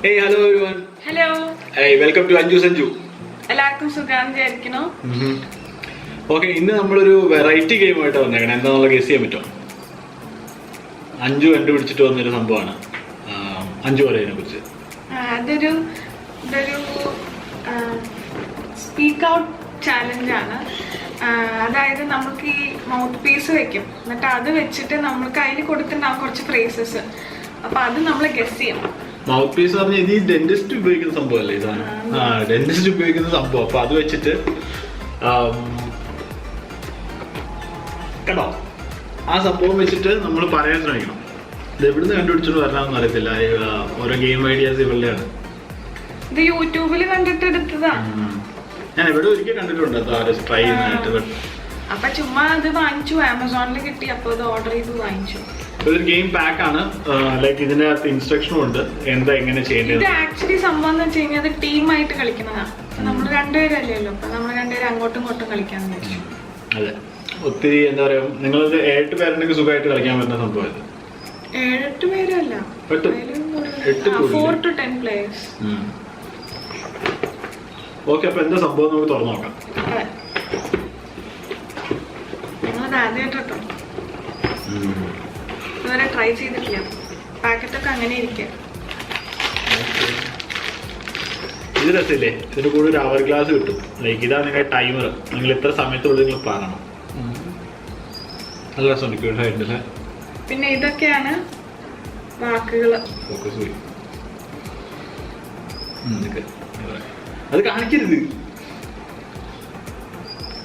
Hey, hello everyone. Hello. Hey, welcome to Anju Sanju. എല്ലാവർക്കും സുഖാന്ന് വിചാരിക്കുന്നു. Okay, ഇന്ന് നമ്മളൊരു വെറൈറ്റി ഗെയിം ആയിട്ട് വന്നേക്കണം. എന്താണെന്നുള്ള ഗസ് ചെയ്യാൻ പറ്റുമോ? അഞ്ചു കണ്ടുപിടിച്ചിട്ട് വന്നൊരു സംഭവമാണ്. അഞ്ചു പറയുന്നതിനെ കുറിച്ച്. ഇതൊരു സ്പീക്ക് ഔട്ട് ചാലഞ്ച് ആണ്. അതായത് നമുക്ക് ഈ മൗത്ത് പീസ് വെക്കും, എന്നിട്ട് അത് വെച്ചിട്ട് നമ്മൾക്ക് അതിൽ കൊടുത്തിട്ടുണ്ടാവും കുറച്ച് ഫ്രേസസ്. അപ്പൊ അത് നമ്മൾ ഗസ് ചെയ്യണം. മൗത്ത് പീസ് പറഞ്ഞാൽ ഇത് ഈ ഡെന്റിസ്റ്റ് ഉപയോഗിക്കുന്ന സംഭവമല്ലേ? ഇതാണ് ഡെന്റിസ്റ്റ് ഉപയോഗിക്കുന്ന സംഭവം. അപ്പൊ അത് വെച്ചിട്ട് കേട്ടോ, ആ സംഭവം വെച്ചിട്ട് നമ്മൾ പറയാൻ ശ്രമിക്കണം. ഇത് എവിടുന്ന് കണ്ടുപിടിച്ചിട്ട് വരണമെന്ന് അറിയത്തില്ല. ഓരോ ഗെയിം ഐഡിയാസ് ഇവളുടെയാണ്. ഇത് യൂട്യൂബിൽ കണ്ടിട്ട് എടുത്തതാ. ഞാൻ എവിടെ ഒരിക്കൽ കണ്ടിട്ടുണ്ട് ട്രൈ ചെയ്യുന്നതായിട്ട്. അപ്പൊ ചുമ്മാ അത് വാങ്ങിച്ചു, ആമസോണിൽ കിട്ടി. അപ്പൊ ഇത് ഓർഡർ ചെയ്ത് വാങ്ങിച്ചു. ഒരു ഗെയിം പാക്ക് ആണ്. ലൈക്ക് ഇതിനകത്ത് ഇൻസ്ട്രക്ഷനും ഉണ്ട് എന്താ എങ്ങനെ ചെയ്യേണ്ടത്. ഇത് ആക്ച്വലി സംഭവം എന്ന് വെച്ച് കഴിഞ്ഞാൽ ടീമായിട്ട് കളിക്കുന്നതാണ്. നമ്മൾ രണ്ടുപേരല്ലല്ലോ, അപ്പൊ നമ്മൾ രണ്ടുപേരും അങ്ങോട്ടും ഇങ്ങോട്ടും കളിക്കാന്ന് വെച്ചു. അതെ, ഒത്തിരി എന്താ പറയാ, നിങ്ങളത് 8 പേരുണ്ടെങ്കിൽ സുഖമായിട്ട് കളിക്കാൻ പറ്റുന്ന സംഭവം ഇത്. 7-8 പേരല്ല, 4 to 10 players. ഓക്കെ, അപ്പൊ എന്താ സംഭവം നമുക്ക് തുറന്നു നോക്കാം. ആദ്യമായിട്ടോ ഇതുവരെ ട്രൈ ചെയ്തിട്ടില്ല. പാക്കറ്റൊക്കെ അങ്ങനെ ഇരിക്കുക. ഇത് രസമില്ലേ? ഇതിന് കൂടെ ഒരു അവർ ഗ്ലാസ് കിട്ടും. ലൈക്ക് ഇതാണ് നിങ്ങളുടെ ടൈമർ. നിങ്ങൾ എത്ര സമയത്തുള്ളിൽ നിങ്ങൾ പറയണം. നല്ല രസമുണ്ട്. പിന്നെ ഇതൊക്കെയാണ് വാക്കുകള്. അത് കാണിക്കരുത്.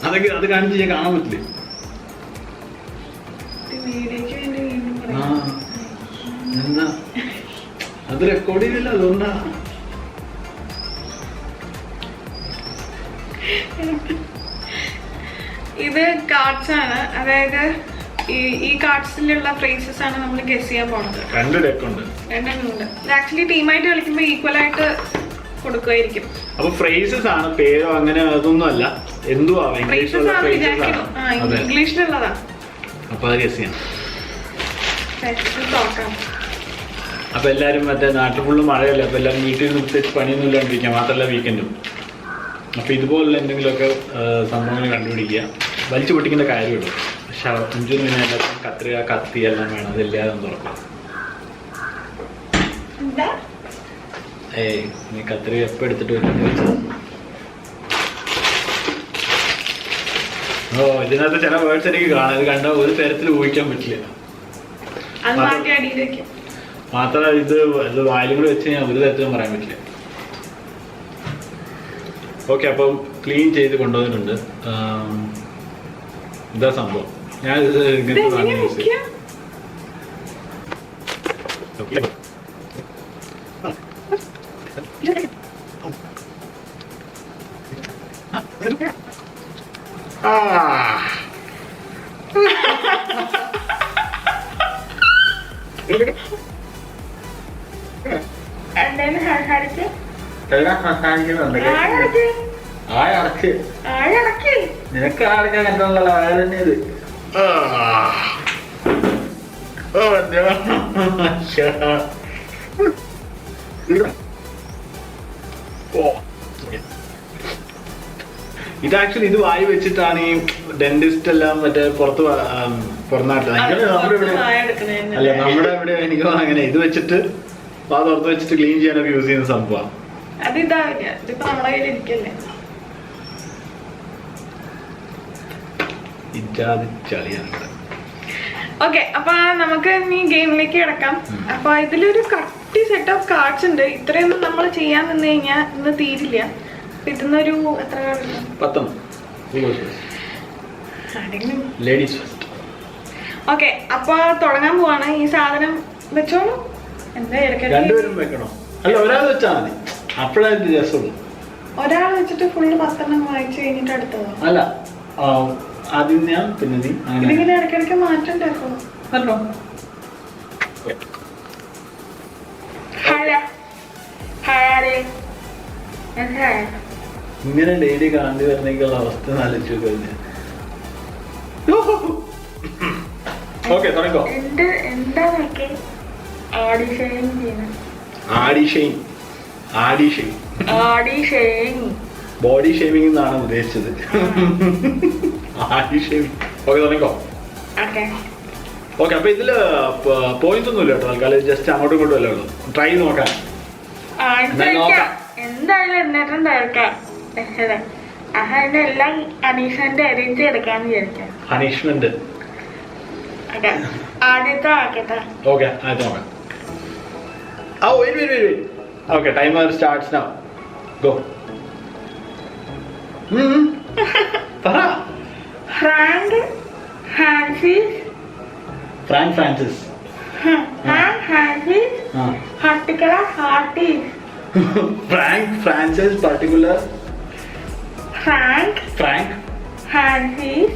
അതൊക്കെ അത് കാണിച്ച് ഞാൻ കാണാൻ പറ്റില്ലേ? എന്താ അത് റെക്കോർഡ് ചെയ്തില്ല, അതുകൊണ്ടാ. ഇത് കാർഡ്സ് ആണ്. അതായത് ഈ കാർഡ്സിലുള്ള ഫ്രേസസ് ആണ് നമ്മൾ ഗസ് ചെയ്യാൻ പോണത്. രണ്ടെണ്ണമുണ്ട്. ആക്ച്വലി ടീമായിട്ട് കളിക്കുമ്പോൾ ഈക്വൽ ആയിട്ട് കൊടുക്കുമായിരിക്കും. അപ്പൊ ഫ്രേസസ് ആണ്, പേരോ അങ്ങനെ അതൊന്നും അല്ല. എന്തുവാ ഇംഗ്ലീഷിലുള്ളതാ. അപ്പൊ അത് ഗസ് ചെയ്യാം. നോക്കാം. അപ്പൊ എല്ലാരും മറ്റേ നാട്ടിൽ ഫുള്ള് മഴയല്ലേ, അപ്പൊ എല്ലാരും വീട്ടിൽ പ്രത്യേകിച്ച് പണിയൊന്നും ഇല്ലാണ്ടിരിക്കാം, മാത്രമല്ല വീക്കെൻഡും. അപ്പൊ ഇതുപോലുള്ള എന്തെങ്കിലുമൊക്കെ സംഭവങ്ങൾ കണ്ടുപിടിക്കുക. വലിച്ചു പൊട്ടിക്കേണ്ട കാര്യമുള്ളൂ. പക്ഷെ കുഞ്ചിന് പിന്നെ എല്ലാവർക്കും കത്രിക, കത്തി എല്ലാം വേണം. അതില്ലാതെ തുറക്കാം. ഏയ്, നീ കത്രിക എപ്പോ എടുത്തിട്ട് വരുന്നത് വെച്ചത്? ഓ, ഇതിനകത്ത് ചില വേർഡ്സ് എനിക്ക് കാണാം. ഇത് കണ്ടാൽ ഒരു തരത്തിൽ ഊഹിക്കാൻ പറ്റില്ല. മാത്രമല്ല ഇത് വായിലും കൂടെ വെച്ച് കഴിഞ്ഞാൽ ഒരു തരത്തിലും പറയാൻ പറ്റില്ല. ഓക്കെ, അപ്പം ക്ലീൻ ചെയ്ത് കൊണ്ടുവന്നിട്ടുണ്ട്. ഇതാ സംഭവം. ഞാൻ ഇത് ഇങ്ങനത്തെ യൂസ് ചെയ്യാം. നിനക്ക് ആളിക്കാൻ കണ്ടുള്ള ആയ തന്നെ ഇത്. ഇത് ആക്ച്വലി ഇത് വായി വെച്ചിട്ടാണ് ഈ ഡെന്റിസ്റ്റ് എല്ലാം മറ്റേ പുറനാട്ടിൽ അല്ല നമ്മുടെ ഇവിടെ എനിക്ക് അങ്ങനെ ഇത് വെച്ചിട്ട് വാ തുറത്ത് വെച്ചിട്ട് ക്ലീൻ ചെയ്യാനൊക്കെ യൂസ് ചെയ്യുന്ന സംഭവമാണ്. ഓക്കെ, അപ്പൊ നമുക്ക് ഇനി ഗെയിമിലേക്ക് കിടക്കാം. അപ്പൊ ഇതിലൊരു കട്ടി സെറ്റ് ഓഫ് കാർഡ്സ് ഉണ്ട്. ഇത്രയൊന്നും നമ്മൾ ചെയ്യാൻ നിന്ന് കഴിഞ്ഞാൽ ഇന്ന് തീരില്ല. ഇതൊന്നൊരു എത്ര ഓക്കെ, അപ്പൊ തുടങ്ങാൻ പോവാണ്. ഈ സാധനം വെച്ചോളൂ. എന്താ ഒരാൾ വെച്ചിട്ട് ഫുള്ള് 10 വായിച്ചു കഴിഞ്ഞിട്ട് അടുത്തതോ? അല്ല, ആദ്യം ഞാൻ, പിന്നെ നീ. ഇതിങ്ങനെ ഇടയ്ക്കിടയ്ക്ക് മാറ്റം ഉണ്ടാക്കണം. ഇങ്ങനെ ഡെയിലി കാണേണ്ടി വരുന്നെങ്കിലുള്ള അവസ്ഥ ആലോചിച്ചു കഴിഞ്ഞാൽ. ഓക്കെ, തുടങ്ങോ. എന്താ ആടി Shane. Aadi shaving. Aadi shaving. Body shaving എന്നാണ് ഉദ്ദേശിച്ചത്. ആഡി ഷേവിംഗ്. ഓക്കെ, തുടങ്ങിക്കോ. ഓക്കെ, അപ്പൊ ഇതില് പോയിന്റ്സ് ഒന്നുമില്ല കേട്ടോ. തൽക്കാലം ജസ്റ്റ് അങ്ങോട്ടും ഇങ്ങോട്ടും അല്ലേ ഉള്ളൂ. ട്രൈ നോക്കാം. എന്തായാലും എന്നിട്ടും തീർക്കാം. എല്ലാം അനീഷന്റെ അറേഞ്ച് എടുക്കാന്ന് വിചാരിക്കാം. പണിഷ്മെന്റ്. ആദ്യത്തെ ആക്കട്ടെ. ഓക്കെ, ആദ്യത്തെ നോക്കാം. Oh, wait. Okay, timer starts now. Go. Tara. Frank Francis. Frank Francis. Frank Francis. Particular artist. Frank Francis particular. Frank Francis.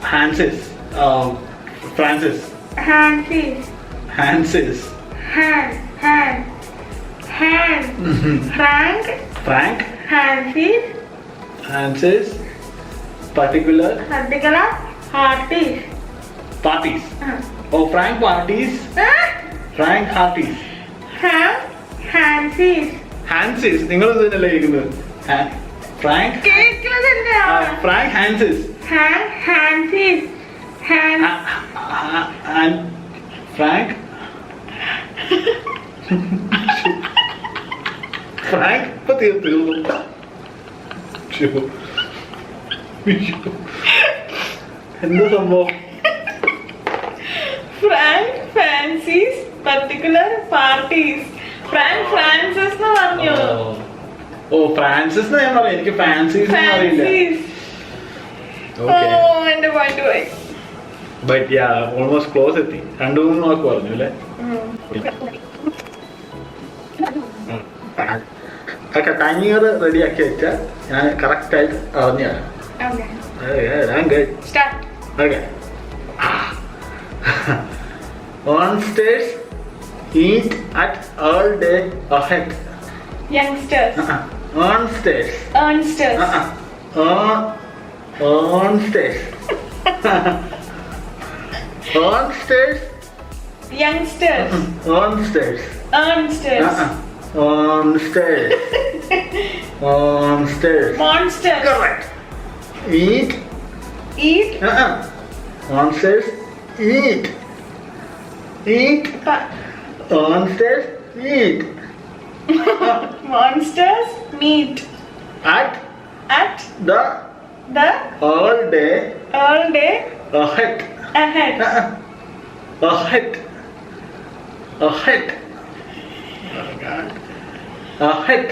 Francis. Francis. Frank Francis particular artist. Parties. Oh, Frank parties. Frank parties. Hansis. നിങ്ങൾ തന്നെയല്ലേ കേൾക്കുന്നത്? Frank Hansis. And Frank ഇപ്പൊ തീർന്നു. എന്താ സംഭവം? Frank Francis particular parties. Frank Francis എന്ന് പറഞ്ഞു. ഓ, Francis ഞാൻ പറയാം. എനിക്ക് ഫാൻസീസ് അറിയില്ല. എന്റെ പോയിന്റ് പോയി. ബട്ട് യാ, ഓൾമോസ്റ്റ് ക്ലോസ് എത്തി. 2-3 മാർക്ക് പറഞ്ഞു അല്ലേ? ഓക്കെ, ടൈമർ റെഡി ആക്കി വെച്ചാൽ ഞാൻ കറക്റ്റ് ആയിട്ട് അറിഞ്ഞാണ്. Okay. On stairs, eat at all day ahead. Youngsters. On stairs. On stairs. On stairs. Youngsters. On stairs. On stairs. On stairs. On stairs. Monsters. Correct. Eat. On stairs. Eat. On stairs. Eat. Monsters meet At at the all day ahead. ahead. Ahead. Oh God. Ahead.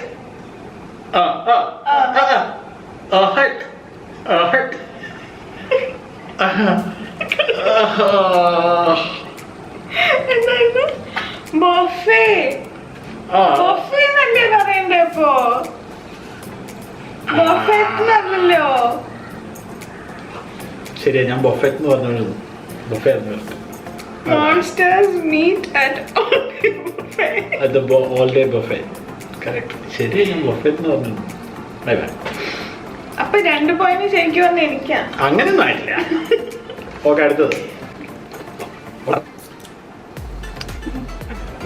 Ahead. എന്തായിരുന്നു? Buffet. Buffet എന്നല്ലേ പറയണ്ടേ ഇപ്പോ? ബൊഫറ്റ് എന്നല്ലോ. ശരിയാ, ഞാൻ ബൊഫറ്റ് എന്ന് പറഞ്ഞു. Buffet Monsters meet at the all day buffet. Correct. ശരിയാ, ഞാൻ ബൊഫറ്റ് എന്ന് പറഞ്ഞു. Bye bye. അപ്പൊ 2 പോയിന്റ് ശരിക്കും വന്ന് എനിക്കാ. അങ്ങനെയൊന്നും ആയിട്ടില്ല. ഓക്കെ, അടുത്തത്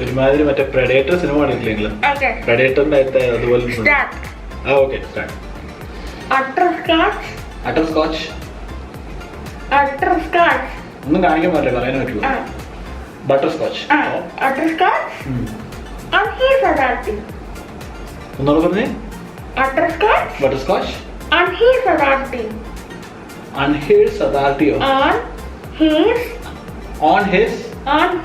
ഒരുമാതിരി മറ്റേ പ്രെഡേറ്റർ സിനിമ കണ്ടിട്ടില്ലെങ്കിൽ പ്രെഡേറ്ററിന്റെ അടുത്ത് അതുപോലെ ഓക്കെ സ്റ്റാർട്ട്. ഒന്നും കാണിക്കാൻ പറ്റില്ല, പറയാൻ പറ്റുള്ളൂ. Butter scotch. ഒന്നുകൂടെ പറഞ്ഞേ. Butter scotch. Unhis authority. On his. Aunt.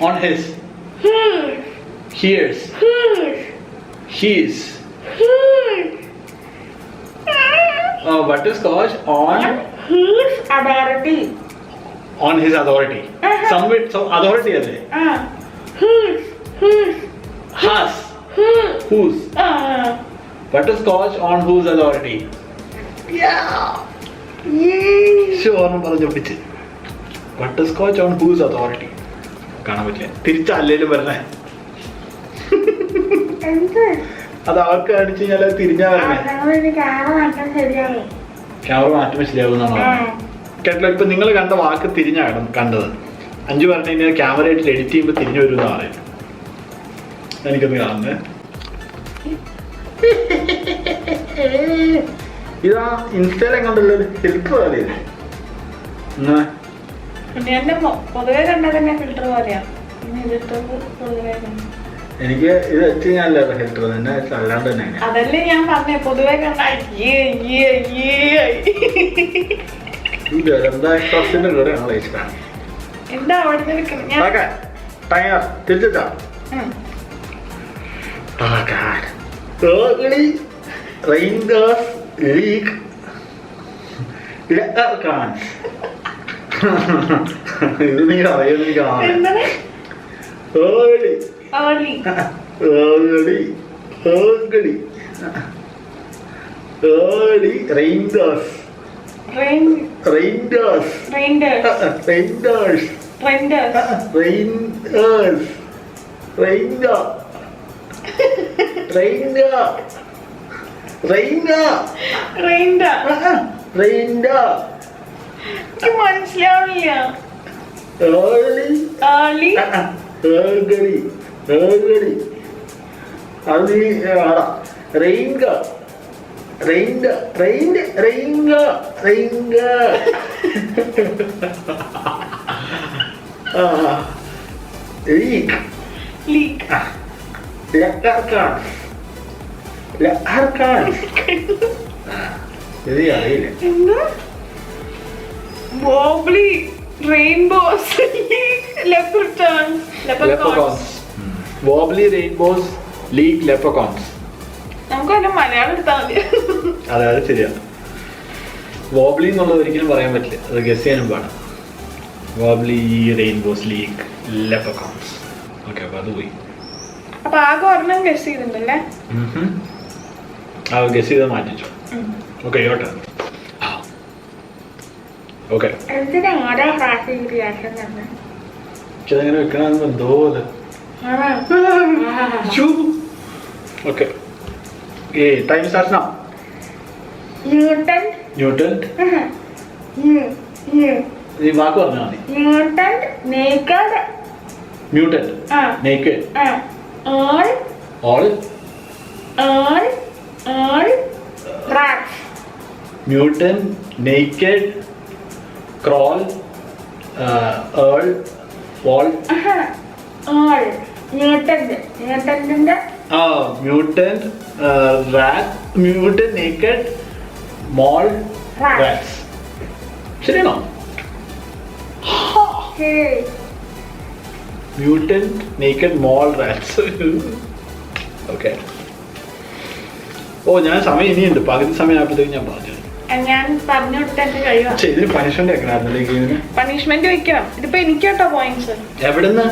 On his. Hears. His. Butterscotch on his authority. On his authority. Some authority are His. Has. Whose. Butterscotch on whose authority. ഓർമ്മ പറഞ്ഞൊപ്പിച്ച്. Butterscotch on whose authority. കാണാൻ പറ്റില്ല, തിരിച്ചല്ലേലും പറഞ്ഞേ. അത് അവർക്ക് അടിച്ചു കഴിഞ്ഞാൽ തിരിഞ്ഞാ പറഞ്ഞേ. ക്യാമറ മാറ്റുമ്പോൾ ശരിയാവുന്നാണോ? കേട്ടോ, ഇപ്പൊ നിങ്ങൾ കണ്ട വാക്ക് തിരിഞ്ഞാണ് കണ്ടത്. 5 പറഞ്ഞ കഴിഞ്ഞാൽ ക്യാമറയായിട്ട് എഡിറ്റ് ചെയ്യുമ്പോൾ തിരിഞ്ഞു വരും എന്ന് പറയുന്നത്. എനിക്കൊന്ന് കാണുന്നേ. ഇതാ ഇൻസ്റ്റയിലെങ്ങോട്ടല്ലോ ഫിൽറ്റർ പോലെ പൊതുവെ കണ്ടാൽ തന്നെ ഫിൽറ്റർ പോലെയാ. പൊതുവെ എനിക്ക് ഇത് വെച്ച് ഞാനല്ല ഫിൽറ്റർ തന്നെ അല്ലാണ്ട് തന്നെ. അതല്ലേ ഞാൻ പറഞ്ഞേ, പൊതുവെ കണ്ടാ കൂടെ ഞങ്ങൾ ഇഷ്ടമാണ്. എന്താ അവിടെ നിൽക്കുന്നത്? തിരിച്ചാ Rangers League Leprechauns. ഇത് നീ അറിയുന്ന കാണാൻ. Rangers. മനസ്സിലാവില്ല. അത് നീ ആടാ. അറിയില്ല. Wobbly Rainbows Leprechauns. Wobbly Rainbows League Leprechauns. നമുക്ക് അതിന്റെ മലയാളം എടുത്താൽ മതി. അതെ, അത് ശരിയാണ്. വോബ്ലി എന്നുള്ളത് ഒരിക്കലും പറയാൻ പറ്റില്ല, അത് ഗസ് ചെയ്യാനും പാടാം. Wobbly rainbows league leprechauns. Okay, അപ്പൊ അത് പോയി. അപ്പൊ ആകെ ഒരെണ്ണം ഗസ് ചെയ്തിട്ടുണ്ടല്ലേ? ആ ഗസ് ചെയ്ത് മാറ്റിച്ചോ. ഓക്കെ, യോട്ടെ. ഓക്കെ, ഇതെങ്ങനെ വെക്കണമെന്ന് എന്തോ പോലെ. Okay, time starts now. Newton. ഈ വാക്ക് പറഞ്ഞാൽ മതി. Mutant. Naked. All. Mutant, naked, crawl, earl, wall. Mutant, rat, mutant, naked, mall, rats. ശരിയാണോ? Mutant, naked, mall, rats. Okay. ഓ, ഞാൻ സമയം ഇനിയുണ്ട്. പകുതി സമയം ആയപ്പോഴത്തേക്ക് ഞാൻ പറഞ്ഞു. ഞാൻ പറഞ്ഞു കൊടുത്തെന്റെ കഴിവാ. ഇതിന് പണിഷ്മെന്റ് വെക്കണമായിരുന്നല്ലേ? പണിഷ്മെന്റ് വെക്കണം. ഇതിപ്പോ എനിക്കോട്ടോ പോയിന്റ്സ്. എവിടുന്ന്?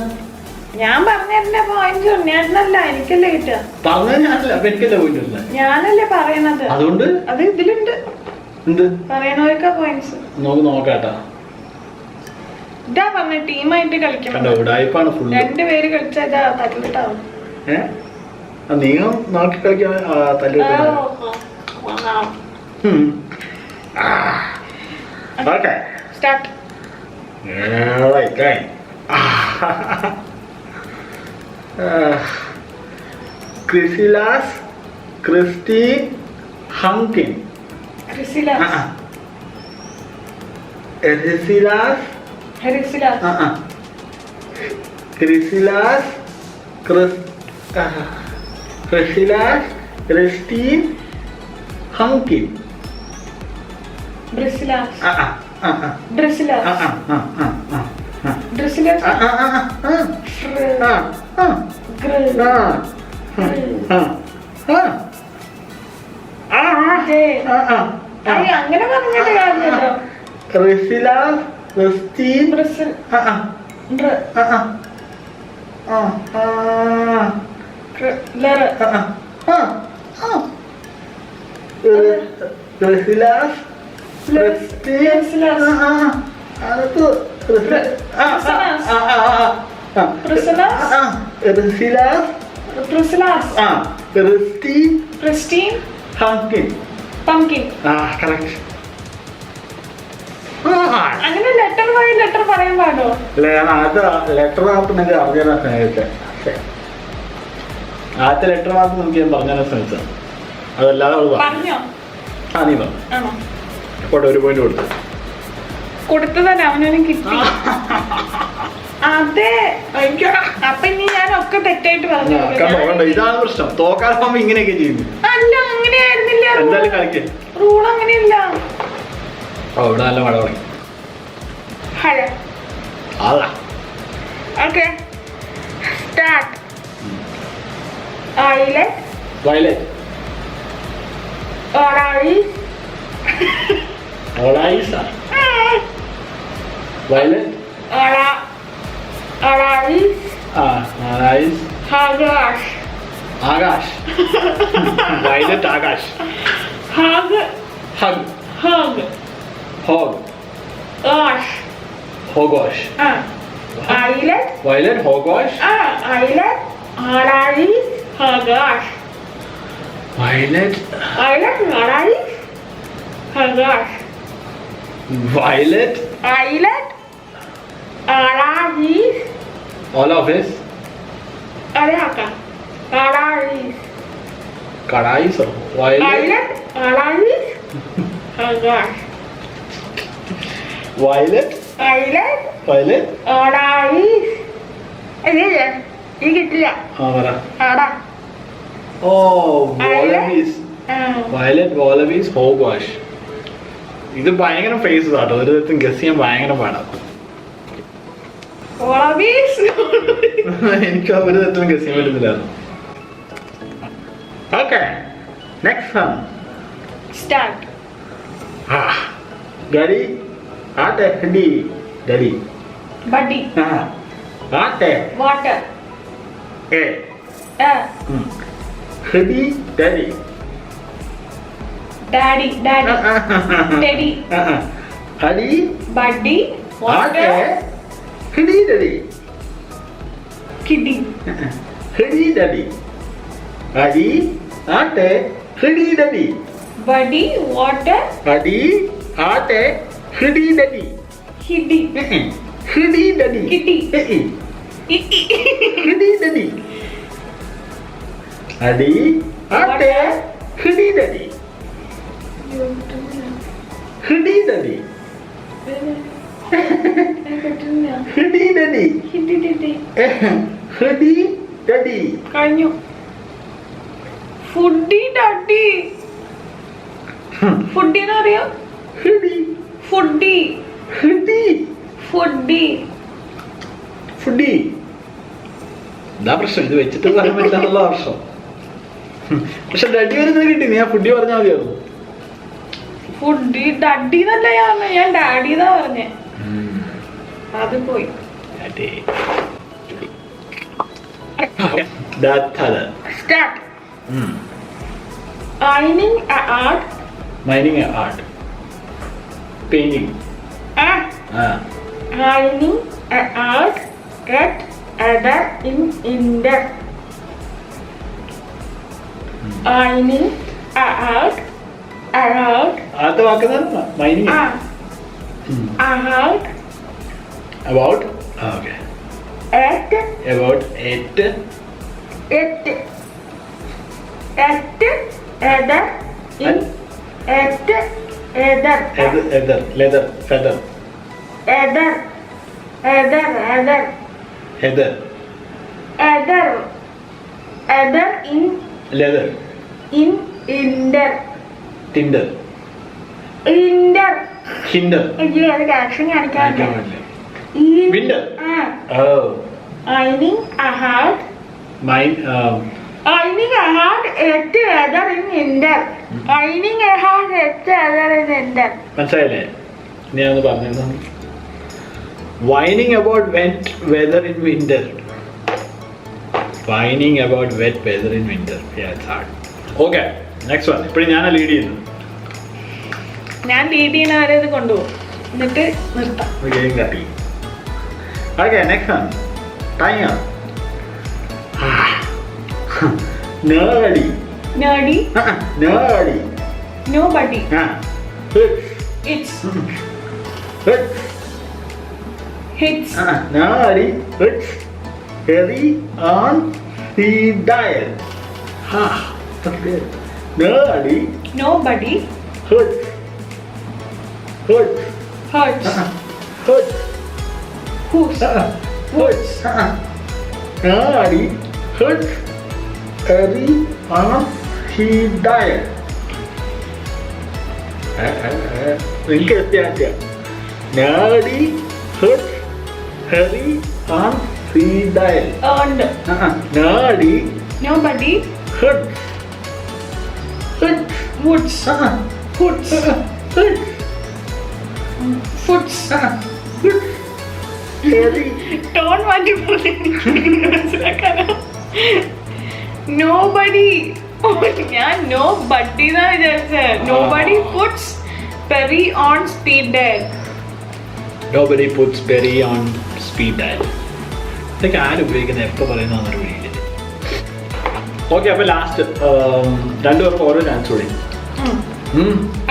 ഞാൻ പറഞ്ഞ പോയിന്റ് ഞാനല്ല, എനിക്കല്ലേ കിട്ടുക. പറഞ്ഞ ഞാനല്ല, അപ്പൊ എനിക്കല്ലേ പോയിന്റ്. ഞാനല്ലേ പറയണത്. അതുകൊണ്ട് അത് ഇതിലുണ്ട്. എന്ത് പറയണവർക്കാ പോയിന്റ്സ്. നമുക്ക് നോക്കാട്ടാ. ഇതാ പറഞ്ഞ ടീമായിട്ട് കളിക്കണം. രണ്ടുപേര് കളിച്ചാ ഇതാ തല്ലിട്ടാവും. നീളം നോക്കി കളിക്കാൻ തല്ലിട്ടാ. Start. Chrysilas, Christine, Hunkin. Chrysilas. Chrysilas. Chrysilas. Chrysilas, Chrysilas, Christine, Hunkin. Drasilas. Drasilas. Drasilas. അങ്ങനെ പറഞ്ഞിട്ട് കാര്യമല്ലോ. Drasilas, Christine, Drasilas. Pristine. Pumpkin. Pumpkin. Correct. അങ്ങനെ ലെറ്റർ ബൈ ലെറ്റർ പറയാൻ പാടോ? അല്ല ഞാൻ ആദ്യത്തെ ലെറ്റർ മാത്രം അറിഞ്ഞാൽ സ്നേഹിച്ചത്. ആദ്യത്തെ ലെറ്റർ മാത്രം നമുക്ക് ഞാൻ പറഞ്ഞാൽ ശ്രമിച്ചത്. അതല്ലാതെ അവള് പറഞ്ഞോ? ആ നീ പറഞ്ഞു. ആണോ? പോട്ടെ, ഒരു പോയിന്റ് കൊടുത്തു. കൊടുത്തതല്ല, അവനവനും കിട്ടി. അതെ. അപ്പൊ ഇനി ഞാൻ ഒക്കെ തെറ്റായിട്ട് പറഞ്ഞു. ഇതാണ് പ്രശ്നം. തോക്കാറാകുമ്പോ ഇങ്ങനെയൊക്കെ ചെയ്യുന്നു. അല്ല, അങ്ങനെയായിരുന്നില്ല. എന്തായാലും കളിക്ക. റൂൾ അങ്ങനെയില്ല. ഇവിടെ നല്ല മഴ തുടങ്ങി. ഹലോ. അതാ. Okay. Start. Violet. Violet. Orange. Orange. Violet. Orange. Orange. Agash. Agash. Violet Agash. Hug. Hug. Hug. Hog. Gosh. Hogosh. Violet. Violet. Hogosh. Violet. Orange. Hagash. Violet. Violet. Orange. Hagash. Violet. Violet. Orange. All of this. Orange. Kadai sir. Violet. Violet. Orange. Hagash. Violet. Violet. Violet. Orange. ഇതില്ലേ? ഈ കിട്ടില്ല. പറ. ആടാ. Wallabies. Violet, Wallabies, Hogwash. ഇത് ഭയങ്കര face ആട്ടോ. ഒരു തരത്തിൽ ഗസ് ചെയ്യാൻ ഭയങ്കര പാടാണ്. എനിക്ക് ഒരു തരത്തിലും ഗസ് ചെയ്യാൻ പറ്റുന്നില്ലായിരുന്നു. Okay, next one. സ്റ്റാർട്ട്. ഗഡി. ആട്ടെ. ഹഡി. ഗഡി. ബഡി. ആട്ടെ. വാട്ടർ. എ. ഹഡി. ഡഡി. ഡാഡി. ഡാഡി. ടെഡി. ഹഡി. ബഡി. ആട്ടെ. വാട്ടർ. ഹഡി. ഡഡി. കിഡി. ഹഡി. ഡഡി. ഹഡി. ആട്ടെ. ഹഡി. ഡഡി. ബഡി. വാട്ടർ. ഹഡി. ആട്ടെ. ഹഡി. ഡഡി. ഹിഡി. ഹഡി. ഡഡി. കിഡി. ഹഡി. ഡഡി. ഹഡി. ആട്ടെ. ഹഡി. ഡഡി. ഹഡി. ഡഡി. ഹഡി. ഡഡി. ഹഡി. ഡഡി. കഴിഞ്ഞു. ഫുഡി. ഡഡി. ഫുഡിന്ന് അറിയോ? ഹഡി. ഫുഡി. ഹഡി. ഫുഡി. ഫുഡി. എന്താ പ്രശ്നം? ഇത് വെച്ചിട്ട് പറയാൻ പറ്റില്ല പ്രശ്നം. പക്ഷെ ഡഡി വരുന്നത് കിട്ടി. നീ ആ ഫുഡി പറഞ്ഞാൽ മതിയായിരുന്നു. ഫുഡി. ഡഡി എന്നല്ല ഞാൻ ഡാഡി എന്നാ പറഞ്ഞേ. അത് പോയി. Start. Mining art. Mining art. Painting. Mining art at other in India. Mining art. അടുത്ത വാക്കുന്നത് mining. Art. About. Okay. At. About it. At. Other in. At. Other. Leather. Feather. Other. Heather. Other in. Leather. In. Inder. Tinder. Inder. Hinder. അയ്യോ, അത് action കാണിക്കാറില്ല. Winter. Mining art. Mine. Mining art at other in Inder. Mining art at other in Inder. മനസ്സിലായില്ലേ? ഞാൻ ഒന്ന് പറഞ്ഞു. Whining about wet weather in winter. Whining about wet weather in winter. Yeah, it's hard. Okay, next one. ഇപ്പോഴും ഞാനാ lead ചെയ്യുന്നത്. ഞാൻ lead ചെയ്യുന്ന വരെ ഇത് കൊണ്ടുപോകും, എന്നിട്ട് നിർത്താം. ഗെയിം കട്ടി. Okay, next one. Time up. Nerdy. Nerdy. Nerdy. Nobody. It's. It's. Hits. Nobody puts Harry on the dial. That's good. Nobody Nobody hurts. hurts. Hurts. Who's? Hurts. Nobody hurts Harry on the dial. നിങ്ങൾക്ക് വ്യത്യാസം. Nobody hurts Harry on the dial. Earned. Nobody Nobody hurts. woods. Hoods. Foots. Harry. Don't want to put Nobody. ഞാൻ no buddy എന്നാ വിചാരിച്ചത്. Nobody puts Perry on speed dial. Nobody puts Perry on speed dial. ഇതൊക്കെ ആരും ഉപയോഗിക്കുന്നത് എപ്പോൾ പറയുന്നതെന്നൊരു video. Okay, അപ്പോൾ last രണ്ടുപേർക്ക് ഓരോ ചാൻസ് കൂടി.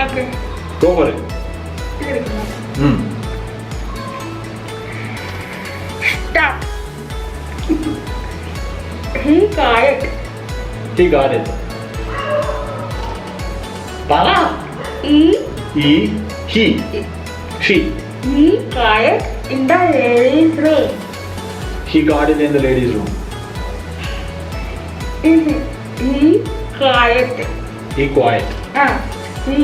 Okay. Go for it. Stop. He got it. He got it. പറ. He. She. He got it in the ladies' room. He got it in the ladies' room. He quiet. He quiet. He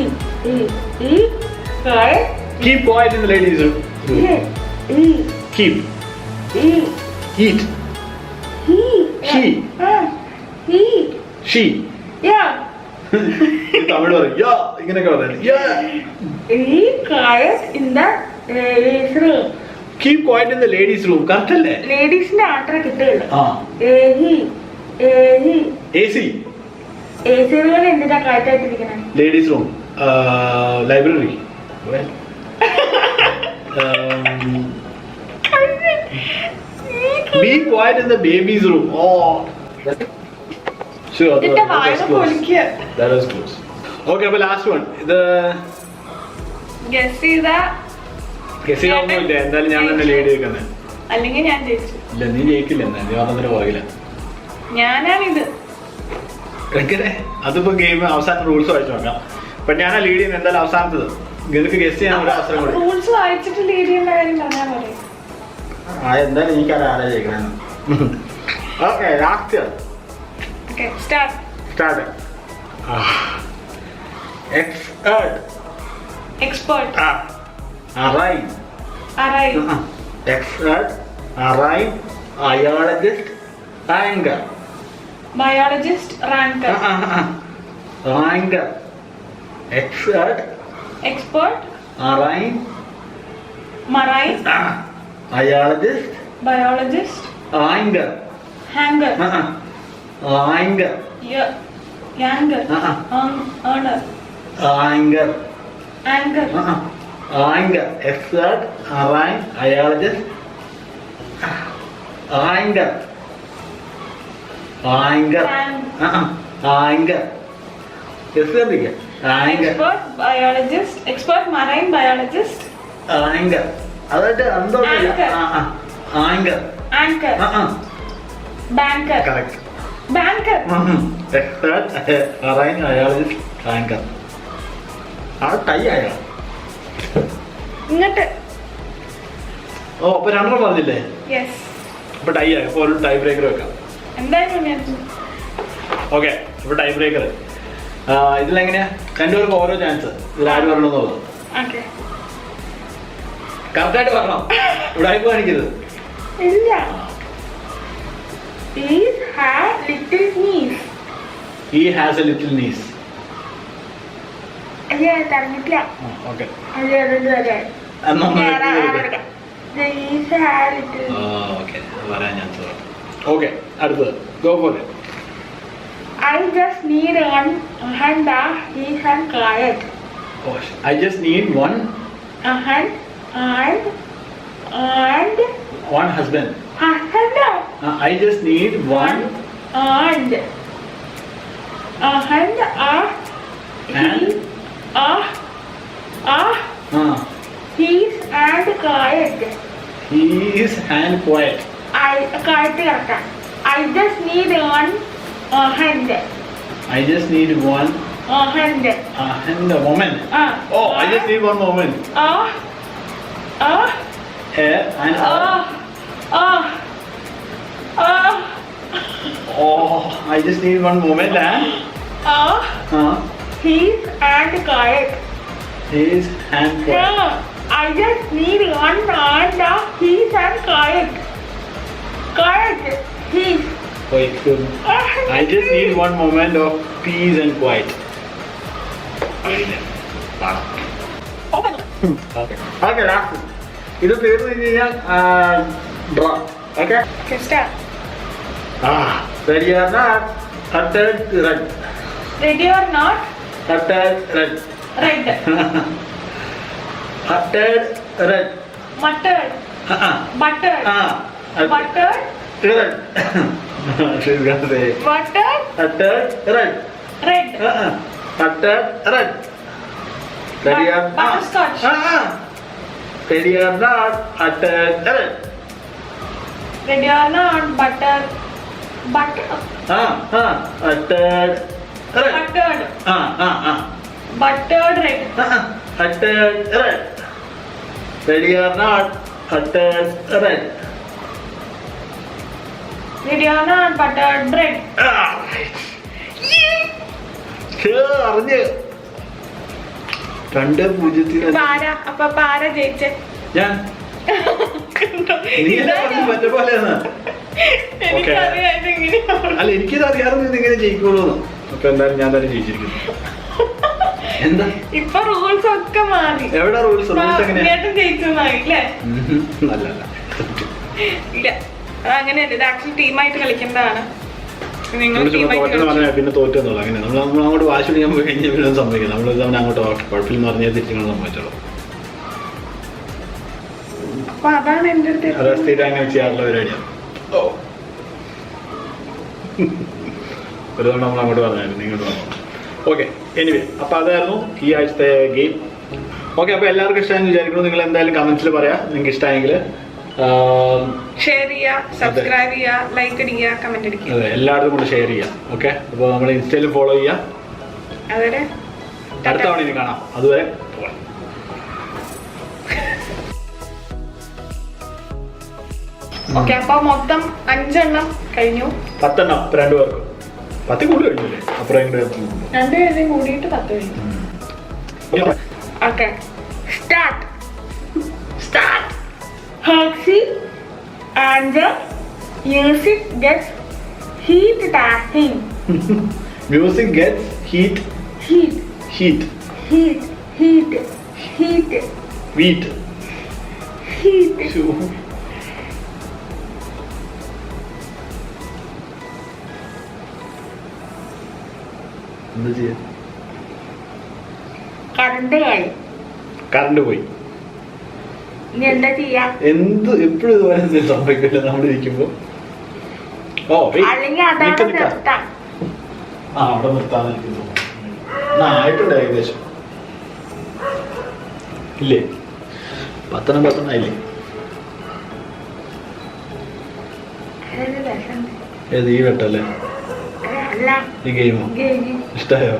quiet. Keep quiet in the ladies' room. Keep. Eat. She. She. Yeah. Tamil പറയും. യാ ഇങ്ങനെയൊക്കെ പറയാം. യാ. He quiet in the ladies' room. Keep quiet in the ladies' room. Correct അല്ലേ? ലേഡീസിന്റെ ആട്ടറ കിട്ടുകയുള്ളു. AC. AC റൂമിൽ എന്തിനാ കാറ്റായിട്ടിരിക്കണേ? Ladies' room. Library. Be quiet in the baby's room. Oh. Sure. ഇതിന്റെ വായന പൊളിക്കുക. That was close. Okay, അപ്പോൾ ലാസ്റ്റ് വൺ. ഇത് guess ചെയ്താ ഗസ് ചെയ്യാവുന്നില്ല. എന്തായാലും ഞാൻ തന്നെ ലീഡ് ചെയ്യിക്കുന്നത്. അല്ലെങ്കിൽ ഞാൻ ജയിച്ചു. ഇല്ല, നീ ജയിക്കില്ല. എന്താ നീ വന്നതിന് പുറകില്ല. ഞാനാണിത്. എങ്ങനെ? അതിപ്പോ ഗെയിം അവസാനം റൂൾസ് വായിച്ചു നോക്കാം. അപ്പൊ ഞാനാ ലീഡ് ചെയ്യുന്നത്. എന്തായാലും അവസാനത്തത് നിനക്ക് ഗസ് ചെയ്യാൻ ഒരു അവസരം കൂടി. റൂൾസ് വായിച്ചിട്ട് ലീഡ് ചെയ്യുന്ന കാര്യം പറഞ്ഞാൽ മതി. എന്തായാലും എനിക്കത് ആരാ ജയിക്കണമെന്ന്. Okay, last start. Expert. Arrive. Expert. Arrive. Biologist. Ranker. Biologist. Ranker. Ranker. Expert. എക്സ്പേർട്ട്. Arrive. Marine. Biologist. Biologist. Ranker. Hanker. Ranker. യാങ്കർ. Earner. Ranker. Anchor. Ranker. Expert. Arrive. Biologist. Ranker. Expert biologist. Expert marine biologist. അതായിട്ട് എന്തോ anchor. Anchor. Banker. Correct. Banker. Expert marine biologist anchor. ആ tie ആയോ? ഇങ്ങോട്ട്. ഓ, അപ്പൊ രണ്ടെണ്ണം പറഞ്ഞില്ലേ? യെസ്. അപ്പൊ ടൈ ആയി. അപ്പൊ ഒരു ടൈ ബ്രേക്കർ വെക്കാം. എന്തായാലും ഞാൻ ഓക്കെ, അപ്പൊ ടൈ ബ്രേക്കർ ഇതിലെങ്ങനെയാ? രണ്ടുപേർക്ക് ഓരോ ചാൻസ്. ഇതിലാര് പറഞ്ഞെന്നുള്ളത് ഓക്കെ. കറക്റ്റായിട്ട് പറഞ്ഞോ. ഇവിടെ കാണിക്കരുത്. ഇല്ല. He has little niece. He has a little niece. അയ്യോ, തന്നിട്ടില്ല. ഓക്കെ, അതെ. വരാൻ ചാൻസ്. ഓക്കെ, അടുത്തത്. Go for it. I just need one hand. He can quiet. I just need one hand and one husband. husband. I just need one and hand. and He's quiet. He is and quiet. Quiet കിടക്കാൻ. I just need one hand. I just need one Hand. and a moment. Oh, I just need one moment. Here and oh, I just need one moment and He's and quiet. his and quiet. I just need one hand. He's and quiet. Quiet. He's. Wait, I just need one moment of peace and quiet. Okay, last. ഇത് തീർന്നു കഴിഞ്ഞാൽ draw. Okay, Start. ready or not, uttered red. Ready or not? Uttered red. Red. Uttered red. Muttered. Buttered. Buttered. Red. She's gonna say Buttered. uttered red. Red. Uttered red. Ready or not? Butterscotch. Ready or not, uttered red. Ready or not? Butter. Butter. Uttered red. Buttered. Buttered red. Uttered red. Ready or not, uttered red. Ready or not? Buttered bread. അറിഞ്ഞ് 2-0 പാര. അപ്പൊ പാര ജയിച്ചേ. ഞാൻ നീ പറ്റ പോലെയാണ്. എനിക്കറിയാം ഇതെങ്ങനെയാണ്. അല്ല, എനിക്കിത് അറിയാറുണ്ട് ഇതെങ്ങനെ ജയിക്കുള്ളൂ. അപ്പൊ എന്തായാലും ഞാൻ തന്നെ ജയിച്ചിരിക്കുന്നു. എന്താ ഇപ്പൊ റൂൾസ് ഒക്കെ മാറി. എവിടെ റൂൾസ്? റൂൾസ് എങ്ങനെയാ? ജയിച്ചു മാറില്ലേ? അല്ല ഇല്ല, അതങ്ങനെയല്ല. ഇത് ആക്ച്വലി ടീമായിട്ട് കളിക്കേണ്ടതാണ്. നിങ്ങൾ തോറ്റെന്ന് പറഞ്ഞാൽ പിന്നെ തോറ്റെന്നുള്ള അങ്ങനെ നമ്മൾ അങ്ങോട്ട് വാശി പിടിക്കാൻ പോയി കഴിഞ്ഞാൽ പിന്നെ സംഭവിക്കും. നമ്മൾ തവണ അങ്ങോട്ട് കുഴപ്പമില്ലെന്ന് പറഞ്ഞാൽ തിരിച്ചു സംഭവിച്ചോളൂ. അപ്പൊ അതാണ് എന്റെ അടുത്ത് അത് സ്ഥിരം അങ്ങനെ ചെയ്യാറുള്ള പരിപാടിയാണ്. ഒരു തവണ നമ്മൾ അങ്ങോട്ട് പറഞ്ഞായിരുന്നു, ഇങ്ങോട്ട് പറഞ്ഞു. ഓക്കെ, എനിവേ, അപ്പോൾ അതായിരുന്നു ഈ ആഴ്ചത്തെ ഗെയിം. ഓക്കെ, അപ്പോൾ എല്ലാവർക്കും ഇഷ്ടമായെന്ന് വിചാരിക്കുന്നു. നിങ്ങൾ എന്തായാലും കമൻസിൽ പറയാം നിങ്ങൾക്ക് ഇഷ്ടമായെങ്കിൽ. ഷെയർ ചെയ്യുക, സബ്സ്ക്രൈബ് ചെയ്യുക, ലൈക്ക് അടിക്കുക, കമന്റ് അടിക്കുക. അതെ, എല്ലായിടത്തും കൊണ്ട് ഷെയർ ചെയ്യാം. ഓക്കെ, അപ്പോൾ നമ്മൾ ഇൻസ്റ്റയിൽ ഫോളോ ചെയ്യാം. അതുവരെ അടുത്ത തവണ ഇനി കാണാം. അതുവരെ ഓക്കെ. അപ്പൊ മൊത്തം 5 എണ്ണം കഴിഞ്ഞു. 10 എണ്ണം 2 പേർക്കും. 10 കൂടി കഴിഞ്ഞില്ലേ? അപ്പുറം 2 പേരും കൂടിയിട്ട് 10 കഴിഞ്ഞു. Okay, start. Hexy and the music gets heat dancing. Music gets heat. Heat. Heat. Heat. Heat. Heat. Wheat. Heat. എന്താ ചെയ്യാ? കറണ്ട് പോയി. ഇനി എന്താ ചെയ്യാ? എന്ത് എപ്പോഴും ഇതുപോലെ സംഭവിക്കില്ല നമ്മൾ ഇരിക്കുമ്പോ. അല്ലെങ്കിൽ അതാണ് നിർത്താം. അവിടെ നിർത്താന്നിരിക്കുന്നു. ആയിട്ടുണ്ട് ഏകദേശം. ഇല്ലേ? 10 ആയില്ലേ? ഏത് ഈ വെട്ടല്ലേ? ഈ ഗെയിമോ? ഇഷ്ടായോ?